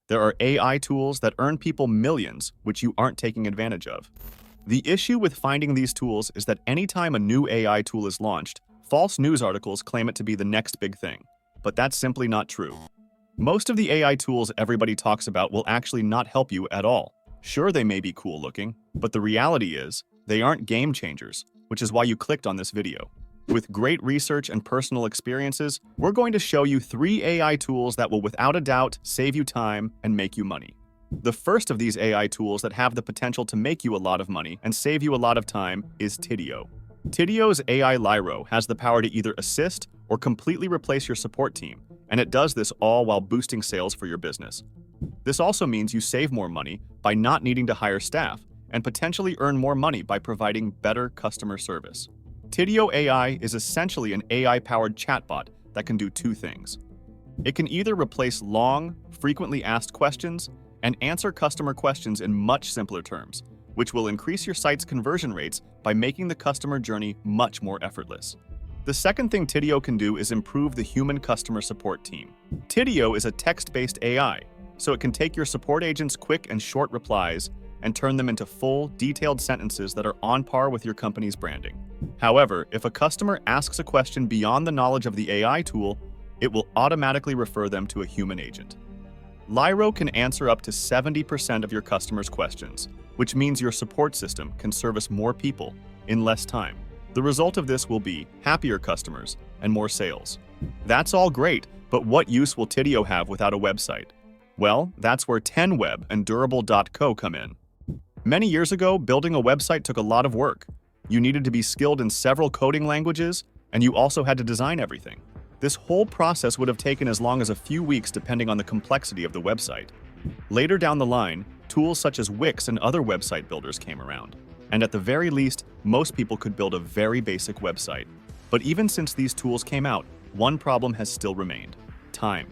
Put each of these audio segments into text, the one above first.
There are AI tools that earn people millions, which you aren't taking advantage of. The issue with finding these tools is that anytime a new AI tool is launched, false news articles claim it to be the next big thing. But that's simply not true. Most of the AI tools everybody talks about will actually not help you at all. Sure, they may be cool looking, but the reality is, they aren't game changers, which is why you clicked on this video. With great research and personal experiences, we're going to show you 3 AI tools that will without a doubt save you time and make you money. The first of these AI tools that have the potential to make you a lot of money and save you a lot of time is Tidio. Tidio's AI Lyro has the power to either assist or completely replace your support team, and it does this all while boosting sales for your business. This also means you save more money by not needing to hire staff and potentially earn more money by providing better customer service. Tidio AI is essentially an AI-powered chatbot that can do 2 things. It can either replace long, frequently asked questions and answer customer questions in much simpler terms, which will increase your site's conversion rates by making the customer journey much more effortless. The second thing Tidio can do is improve the human customer support team. Tidio is a text-based AI, so it can take your support agent's quick and short replies and turn them into full, detailed sentences that are on par with your company's branding. However, if a customer asks a question beyond the knowledge of the AI tool, it will automatically refer them to a human agent. Lyro can answer up to 70% of your customers' questions, which means your support system can service more people in less time. The result of this will be happier customers and more sales. That's all great, but what use will Tidio have without a website? Well, that's where 10web and Durable.co come in. Many years ago, building a website took a lot of work. You needed to be skilled in several coding languages, and you also had to design everything. This whole process would have taken as long as a few weeks depending on the complexity of the website. Later down the line, tools such as Wix and other website builders came around. And at the very least, most people could build a very basic website. But even since these tools came out, one problem has still remained: time.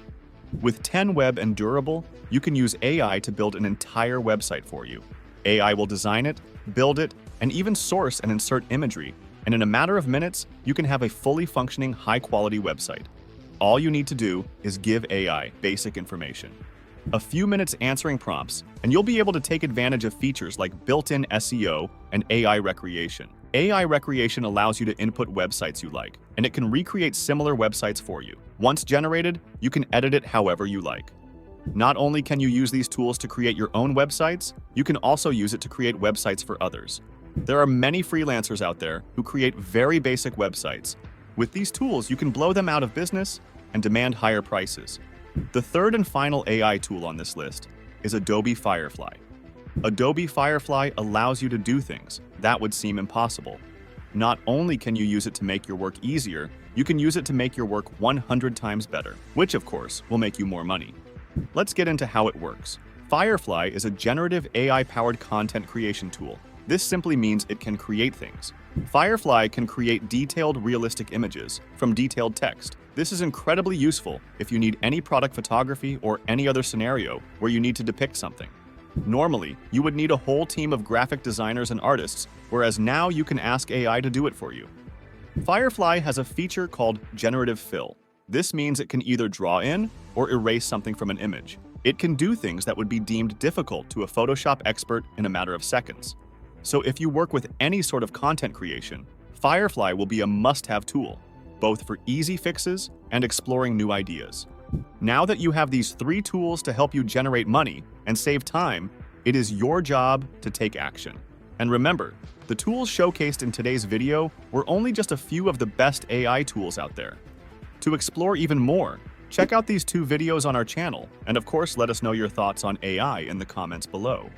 With 10web and Durable, you can use AI to build an entire website for you. AI will design it, build it, and even source and insert imagery, and in a matter of minutes, you can have a fully functioning, high-quality website. All you need to do is give AI basic information. A few minutes answering prompts, and you'll be able to take advantage of features like built-in SEO and AI recreation. AI recreation allows you to input websites you like, and it can recreate similar websites for you. Once generated, you can edit it however you like. Not only can you use these tools to create your own websites, you can also use it to create websites for others. There are many freelancers out there who create very basic websites. With these tools, you can blow them out of business and demand higher prices. The third and final AI tool on this list is Adobe Firefly. Adobe Firefly allows you to do things that would seem impossible. Not only can you use it to make your work easier, you can use it to make your work 100 times better, which of course will make you more money. Let's get into how it works. Firefly is a generative AI-powered content creation tool. This simply means it can create things. Firefly can create detailed, realistic images from detailed text. This is incredibly useful if you need any product photography or any other scenario where you need to depict something. Normally, you would need a whole team of graphic designers and artists, whereas now you can ask AI to do it for you. Firefly has a feature called Generative Fill. This means it can either draw in or erase something from an image. It can do things that would be deemed difficult to a Photoshop expert in a matter of seconds. So if you work with any sort of content creation, Firefly will be a must-have tool, both for easy fixes and exploring new ideas. Now that you have these 3 tools to help you generate money and save time, it is your job to take action. And remember, the tools showcased in today's video were only just a few of the best AI tools out there. To explore even more, check out these 2 videos on our channel, and of course let us know your thoughts on AI in the comments below.